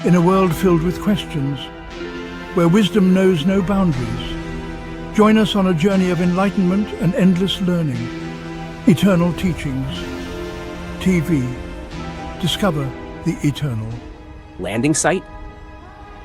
In a world filled with questions, where wisdom knows no boundaries, join us on a journey of enlightenment and endless learning. Eternal Teachings. TV. Discover the eternal. Landing site?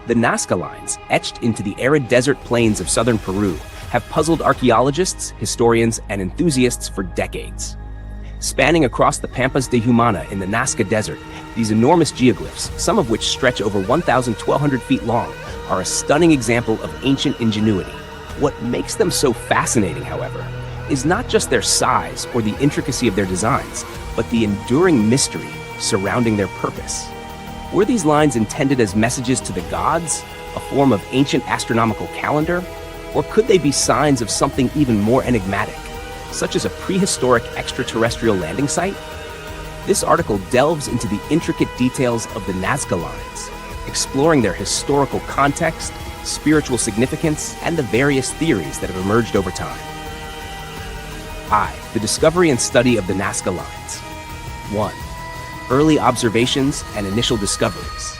The Nazca Lines, etched into the arid desert plains of southern Peru, have puzzled archaeologists, historians, and enthusiasts for decades. Spanning across the Pampas de Humana in the Nazca Desert, these enormous geoglyphs, some of which stretch over 1,200 feet long, are a stunning example of ancient ingenuity. What makes them so fascinating, however, is not just their size or the intricacy of their designs, but the enduring mystery surrounding their purpose. Were these lines intended as messages to the gods, a form of ancient astronomical calendar, or could they be signs of something even more enigmatic, such as a prehistoric extraterrestrial landing site? This article delves into the intricate details of the Nazca Lines, exploring their historical context, spiritual significance, and the various theories that have emerged over time. The discovery and study of the Nazca Lines. 1. Early observations and initial discoveries.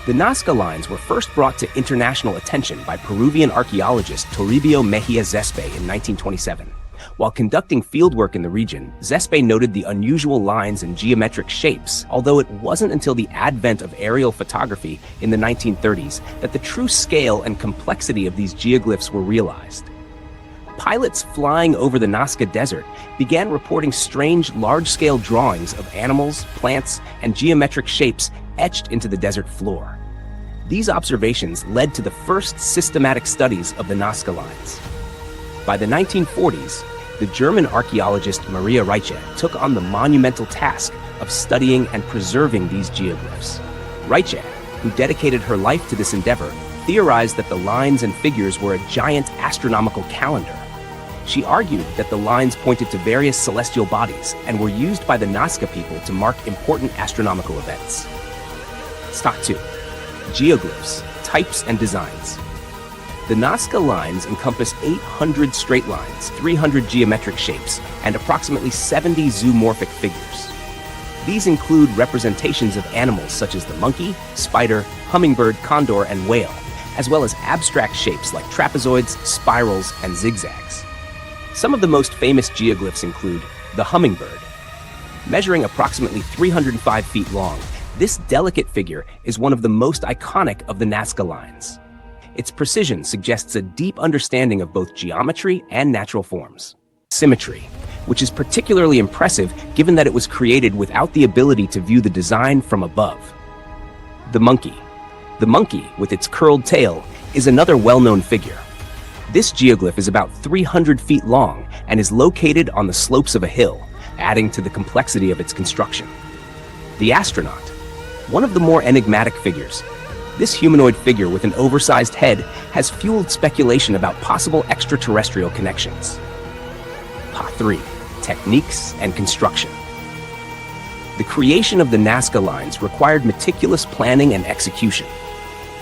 The Nazca Lines were first brought to international attention by Peruvian archaeologist Toribio Mejia Zespe in 1927. While conducting fieldwork in the region, Zespe noted the unusual lines and geometric shapes, although it wasn't until the advent of aerial photography in the 1930s that the true scale and complexity of these geoglyphs were realized. Pilots flying over the Nazca Desert began reporting strange, large-scale drawings of animals, plants, and geometric shapes etched into the desert floor. These observations led to the first systematic studies of the Nazca Lines. By the 1940s, the German archaeologist Maria Reiche took on the monumental task of studying and preserving these geoglyphs. Reiche, who dedicated her life to this endeavor, theorized that the lines and figures were a giant astronomical calendar. She argued that the lines pointed to various celestial bodies and were used by the Nazca people to mark important astronomical events. Stock 2. Geoglyphs, types and designs. The Nazca Lines encompass 800 straight lines, 300 geometric shapes, and approximately 70 zoomorphic figures. These include representations of animals such as the monkey, spider, hummingbird, condor, and whale, as well as abstract shapes like trapezoids, spirals, and zigzags. Some of the most famous geoglyphs include the hummingbird. Measuring approximately 305 feet long, this delicate figure is one of the most iconic of the Nazca Lines. Its precision suggests a deep understanding of both geometry and natural forms. Symmetry, which is particularly impressive given that it was created without the ability to view the design from above. The monkey. The monkey, with its curled tail, is another well-known figure. This geoglyph is about 300 feet long and is located on the slopes of a hill, adding to the complexity of its construction. The astronaut. One of the more enigmatic figures. This humanoid figure with an oversized head has fueled speculation about possible extraterrestrial connections. Part 3. Techniques and construction. The creation of the Nazca Lines required meticulous planning and execution.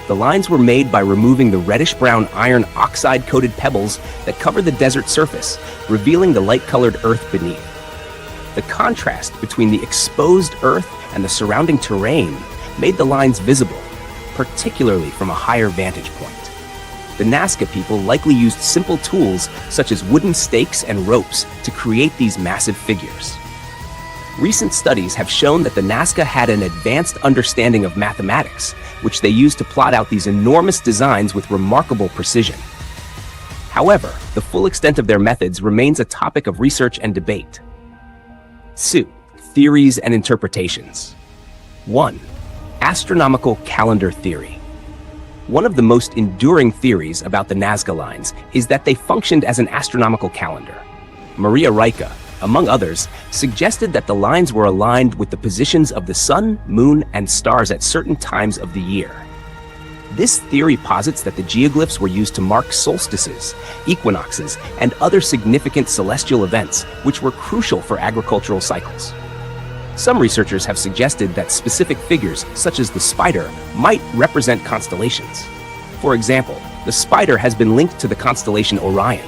The lines were made by removing the reddish-brown iron oxide-coated pebbles that cover the desert surface, revealing the light-colored earth beneath. The contrast between the exposed earth and the surrounding terrain made the lines visible, particularly from a higher vantage point. The Nazca people likely used simple tools such as wooden stakes and ropes to create these massive figures. Recent studies have shown that the Nazca had an advanced understanding of mathematics, which they used to plot out these enormous designs with remarkable precision. However, the full extent of their methods remains a topic of research and debate. 2. Theories and interpretations. 1. Astronomical calendar theory. One of the most enduring theories about the Nazca Lines is that they functioned as an astronomical calendar. Maria Reiche, among others, suggested that the lines were aligned with the positions of the sun, moon, and stars at certain times of the year. This theory posits that the geoglyphs were used to mark solstices, equinoxes, and other significant celestial events, which were crucial for agricultural cycles. Some researchers have suggested that specific figures, such as the spider, might represent constellations. For example, the spider has been linked to the constellation Orion.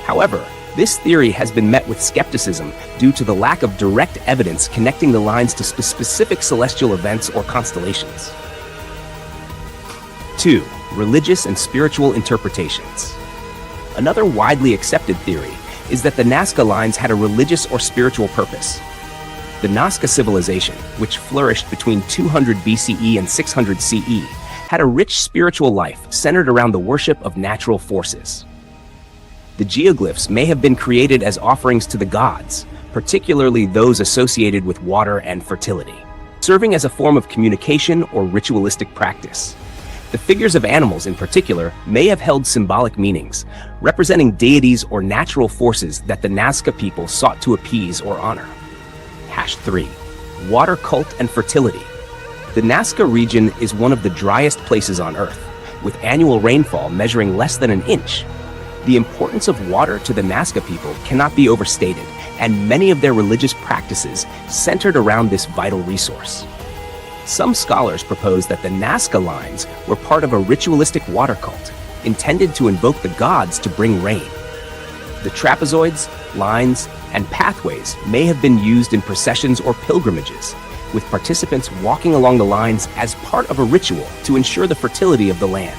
However, This theory has been met with skepticism due to the lack of direct evidence connecting the lines to specific celestial events or constellations. 2. Religious and spiritual interpretations. Another widely accepted theory is that the Nazca Lines had a religious or spiritual purpose. The Nazca civilization, which flourished between 200 BCE and 600 CE, had a rich spiritual life centered around the worship of natural forces. The geoglyphs may have been created as offerings to the gods, particularly those associated with water and fertility, serving as a form of communication or ritualistic practice. The figures of animals in particular may have held symbolic meanings, representing deities or natural forces that the Nazca people sought to appease or honor. 3. Water cult and fertility. The Nazca region is one of the driest places on Earth, with annual rainfall measuring less than an inch. The importance of water to the Nazca people cannot be overstated, and many of their religious practices centered around this vital resource. Some scholars propose that the Nazca Lines were part of a ritualistic water cult, intended to invoke the gods to bring rain. The trapezoids, lines, and pathways may have been used in processions or pilgrimages, with participants walking along the lines as part of a ritual to ensure the fertility of the land.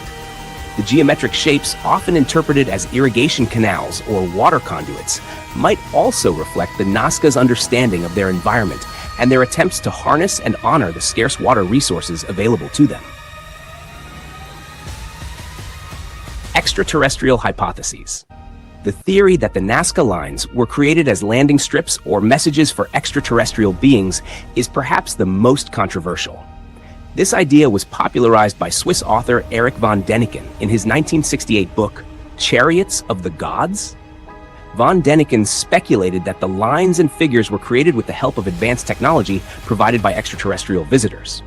The geometric shapes, often interpreted as irrigation canals or water conduits, might also reflect the Nazca's understanding of their environment and their attempts to harness and honor the scarce water resources available to them. Extraterrestrial hypotheses. The theory that the Nazca Lines were created as landing strips or messages for extraterrestrial beings is perhaps the most controversial. This idea was popularized by Swiss author Erich von Däniken in his 1968 book, Chariots of the Gods? Von Däniken speculated that the lines and figures were created with the help of advanced technology provided by extraterrestrial visitors.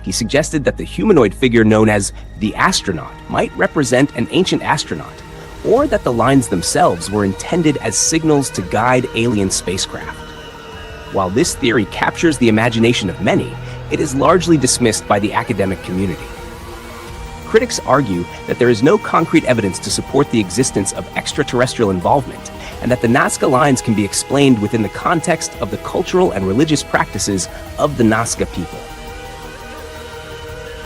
He suggested that the humanoid figure known as the astronaut might represent an ancient astronaut, or that the lines themselves were intended as signals to guide alien spacecraft. While this theory captures the imagination of many, it is largely dismissed by the academic community. Critics argue that there is no concrete evidence to support the existence of extraterrestrial involvement, and that the Nazca Lines can be explained within the context of the cultural and religious practices of the Nazca people.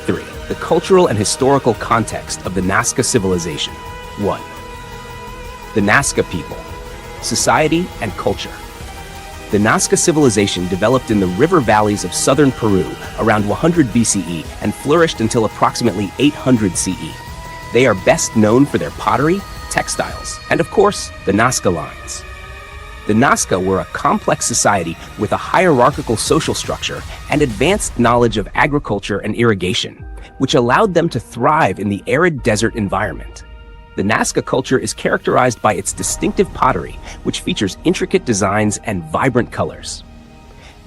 3. The cultural and historical context of the Nazca civilization. 1. The Nazca people, society and culture. The Nazca civilization developed in the river valleys of southern Peru around 100 BCE and flourished until approximately 800 CE. They are best known for their pottery, textiles, and of course, the Nazca Lines. The Nazca were a complex society with a hierarchical social structure and advanced knowledge of agriculture and irrigation, which allowed them to thrive in the arid desert environment. The Nazca culture is characterized by its distinctive pottery, which features intricate designs and vibrant colors.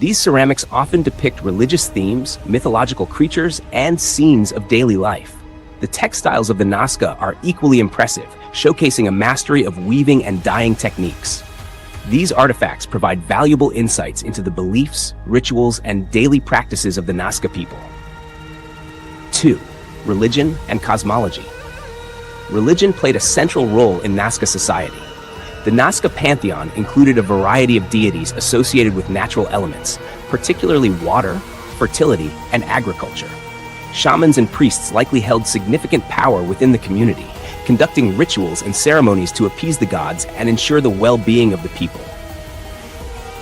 These ceramics often depict religious themes, mythological creatures, and scenes of daily life. The textiles of the Nazca are equally impressive, showcasing a mastery of weaving and dyeing techniques. These artifacts provide valuable insights into the beliefs, rituals, and daily practices of the Nazca people. 2. Religion and cosmology. Religion played a central role in Nazca society. The Nazca pantheon included a variety of deities associated with natural elements, particularly water, fertility, and agriculture. Shamans and priests likely held significant power within the community, conducting rituals and ceremonies to appease the gods and ensure the well-being of the people.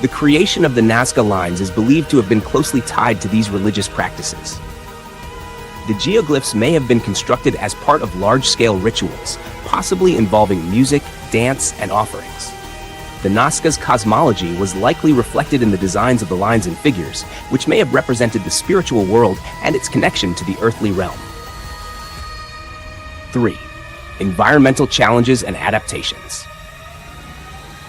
The creation of the Nazca Lines is believed to have been closely tied to these religious practices. The geoglyphs may have been constructed as part of large-scale rituals, possibly involving music, dance, and offerings. The Nazca's cosmology was likely reflected in the designs of the lines and figures, which may have represented the spiritual world and its connection to the earthly realm. 3. Environmental challenges and adaptations.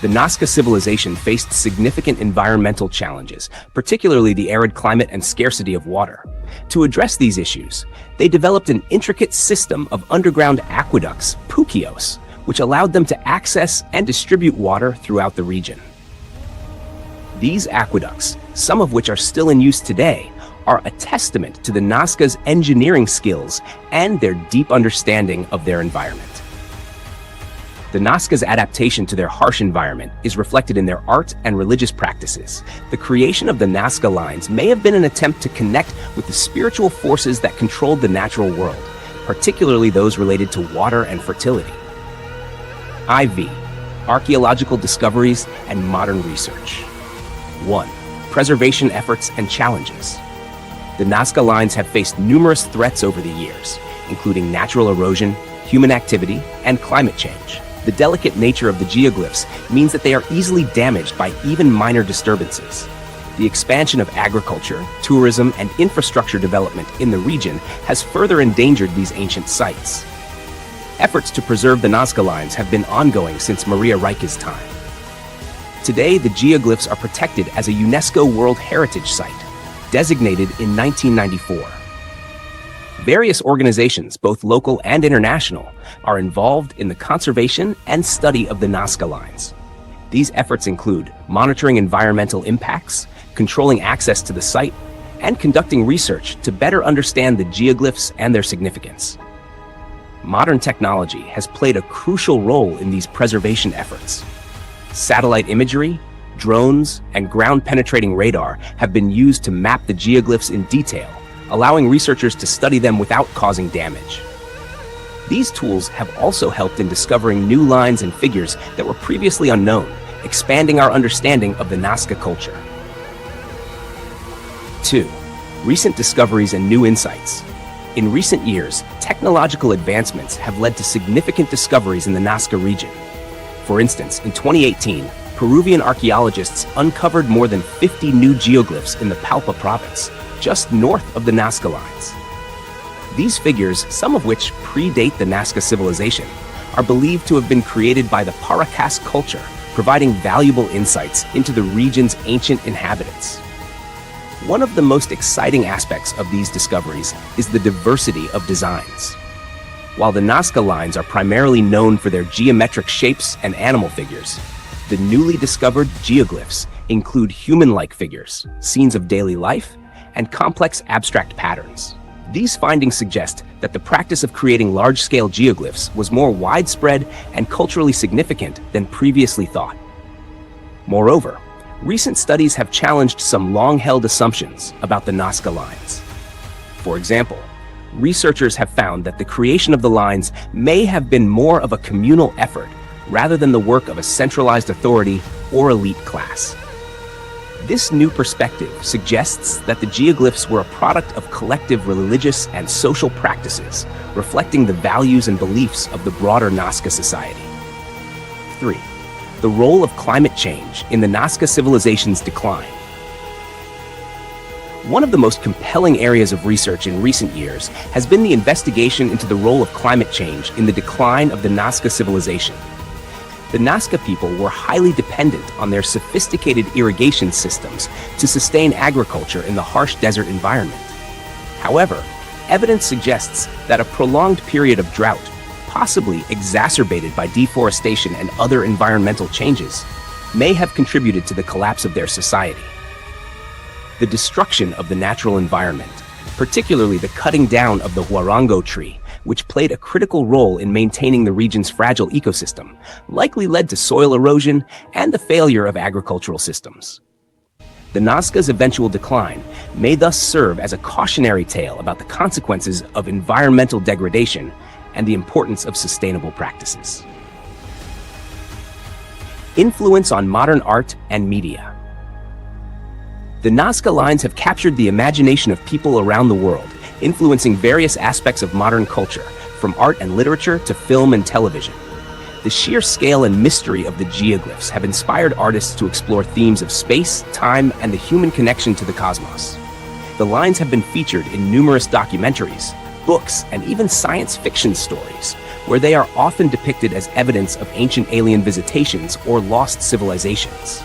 The Nazca civilization faced significant environmental challenges, particularly the arid climate and scarcity of water. To address these issues, they developed an intricate system of underground aqueducts, puquios, which allowed them to access and distribute water throughout the region. These aqueducts, some of which are still in use today, are a testament to the Nazca's engineering skills and their deep understanding of their environment. The Nazca's adaptation to their harsh environment is reflected in their art and religious practices. The creation of the Nazca Lines may have been an attempt to connect with the spiritual forces that controlled the natural world, particularly those related to water and fertility. IV. Archaeological discoveries and modern research. 1. Preservation efforts and challenges. The Nazca Lines have faced numerous threats over the years, including natural erosion, human activity, and climate change. The delicate nature of the geoglyphs means that they are easily damaged by even minor disturbances. The expansion of agriculture, tourism, and infrastructure development in the region has further endangered these ancient sites. Efforts to preserve the Nazca Lines have been ongoing since Maria Rijke's time. Today, the geoglyphs are protected as a UNESCO World Heritage Site, designated in 1994. Various organizations, both local and international, are involved in the conservation and study of the Nazca Lines. These efforts include monitoring environmental impacts, controlling access to the site, and conducting research to better understand the geoglyphs and their significance. Modern technology has played a crucial role in these preservation efforts. Satellite imagery, drones, and ground-penetrating radar have been used to map the geoglyphs in detail, allowing researchers to study them without causing damage. These tools have also helped in discovering new lines and figures that were previously unknown, expanding our understanding of the Nazca culture. 2. Recent discoveries and new insights. In recent years, technological advancements have led to significant discoveries in the Nazca region. For instance, in 2018, Peruvian archaeologists uncovered more than 50 new geoglyphs in the Palpa province, just north of the Nazca Lines. These figures, some of which predate the Nazca civilization, are believed to have been created by the Paracas culture, providing valuable insights into the region's ancient inhabitants. One of the most exciting aspects of these discoveries is the diversity of designs. While the Nazca Lines are primarily known for their geometric shapes and animal figures, the newly discovered geoglyphs include human-like figures, scenes of daily life, and complex abstract patterns. These findings suggest that the practice of creating large-scale geoglyphs was more widespread and culturally significant than previously thought. Moreover, recent studies have challenged some long-held assumptions about the Nazca Lines. For example, researchers have found that the creation of the lines may have been more of a communal effort rather than the work of a centralized authority or elite class. This new perspective suggests that the geoglyphs were a product of collective religious and social practices, reflecting the values and beliefs of the broader Nazca society. 3. The role of climate change in the Nazca civilization's decline. One of the most compelling areas of research in recent years has been the investigation into the role of climate change in the decline of the Nazca civilization. The Nazca people were highly dependent on their sophisticated irrigation systems to sustain agriculture in the harsh desert environment. However, evidence suggests that a prolonged period of drought, possibly exacerbated by deforestation and other environmental changes, may have contributed to the collapse of their society. The destruction of the natural environment, particularly the cutting down of the huarango tree, which played a critical role in maintaining the region's fragile ecosystem, likely led to soil erosion and the failure of agricultural systems. The Nazca's eventual decline may thus serve as a cautionary tale about the consequences of environmental degradation and the importance of sustainable practices. Influence on modern art and media. The Nazca Lines have captured the imagination of people around the world, influencing various aspects of modern culture, from art and literature to film and television. The sheer scale and mystery of the geoglyphs have inspired artists to explore themes of space, time, and the human connection to the cosmos. The lines have been featured in numerous documentaries, books, and even science fiction stories, where they are often depicted as evidence of ancient alien visitations or lost civilizations.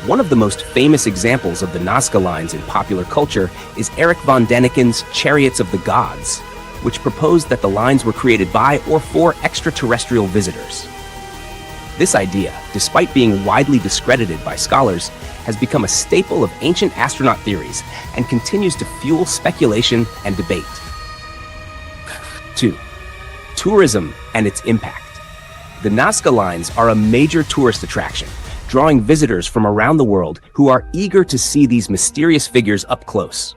One of the most famous examples of the Nazca Lines in popular culture is Erich von Däniken's Chariots of the Gods, which proposed that the lines were created by or for extraterrestrial visitors. This idea, despite being widely discredited by scholars, has become a staple of ancient astronaut theories and continues to fuel speculation and debate. 2. Tourism and its impact. The Nazca Lines are a major tourist attraction, drawing visitors from around the world who are eager to see these mysterious figures up close.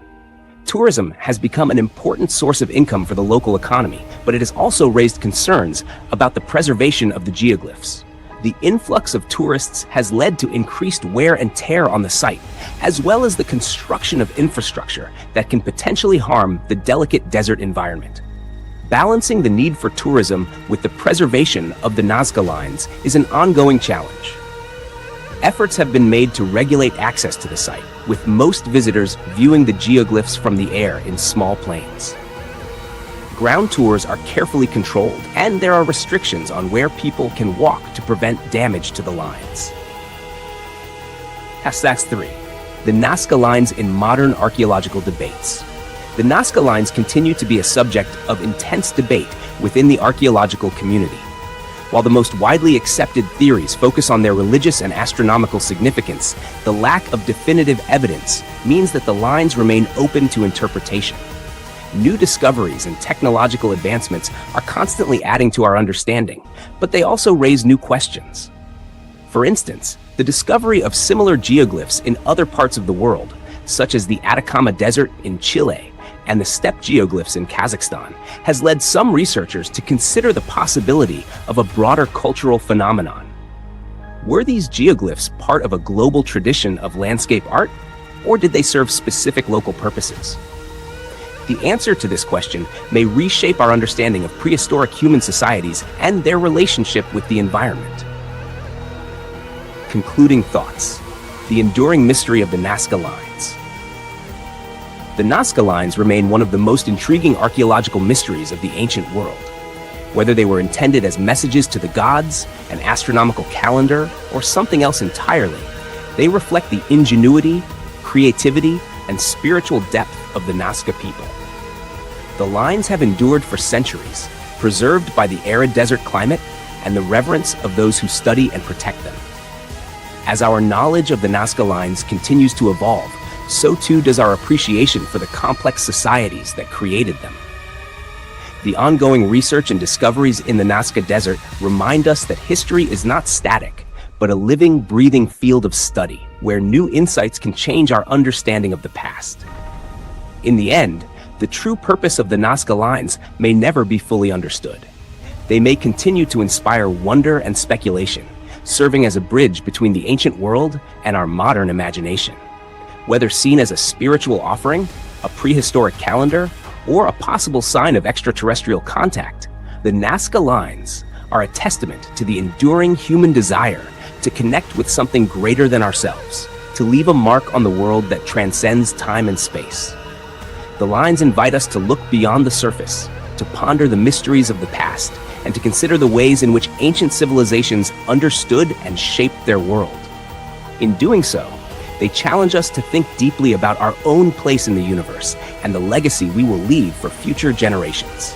Tourism has become an important source of income for the local economy, but it has also raised concerns about the preservation of the geoglyphs. The influx of tourists has led to increased wear and tear on the site, as well as the construction of infrastructure that can potentially harm the delicate desert environment. Balancing the need for tourism with the preservation of the Nazca Lines is an ongoing challenge. Efforts have been made to regulate access to the site, with most visitors viewing the geoglyphs from the air in small planes. Ground tours are carefully controlled, and there are restrictions on where people can walk to prevent damage to the lines. Hashtag 3. The Nazca Lines in modern archaeological debates. The Nazca Lines continue to be a subject of intense debate within the archaeological community. While the most widely accepted theories focus on their religious and astronomical significance, the lack of definitive evidence means that the lines remain open to interpretation. New discoveries and technological advancements are constantly adding to our understanding, but they also raise new questions. For instance, the discovery of similar geoglyphs in other parts of the world, such as the Atacama Desert in Chile and the steppe geoglyphs in Kazakhstan, has led some researchers to consider the possibility of a broader cultural phenomenon. Were these geoglyphs part of a global tradition of landscape art, or did they serve specific local purposes? The answer to this question may reshape our understanding of prehistoric human societies and their relationship with the environment. Concluding thoughts: the enduring mystery of the Nazca Lines. The Nazca Lines remain one of the most intriguing archaeological mysteries of the ancient world. Whether they were intended as messages to the gods, an astronomical calendar, or something else entirely, they reflect the ingenuity, creativity, and spiritual depth of the Nazca people. The lines have endured for centuries, preserved by the arid desert climate and the reverence of those who study and protect them. As our knowledge of the Nazca Lines continues to evolve, so too does our appreciation for the complex societies that created them. The ongoing research and discoveries in the Nazca Desert remind us that history is not static, but a living, breathing field of study, where new insights can change our understanding of the past. In the end, the true purpose of the Nazca Lines may never be fully understood. They may continue to inspire wonder and speculation, serving as a bridge between the ancient world and our modern imagination. Whether seen as a spiritual offering, a prehistoric calendar, or a possible sign of extraterrestrial contact, the Nazca Lines are a testament to the enduring human desire to connect with something greater than ourselves, to leave a mark on the world that transcends time and space. The lines invite us to look beyond the surface, to ponder the mysteries of the past, and to consider the ways in which ancient civilizations understood and shaped their world. In doing so, they challenge us to think deeply about our own place in the universe and the legacy we will leave for future generations.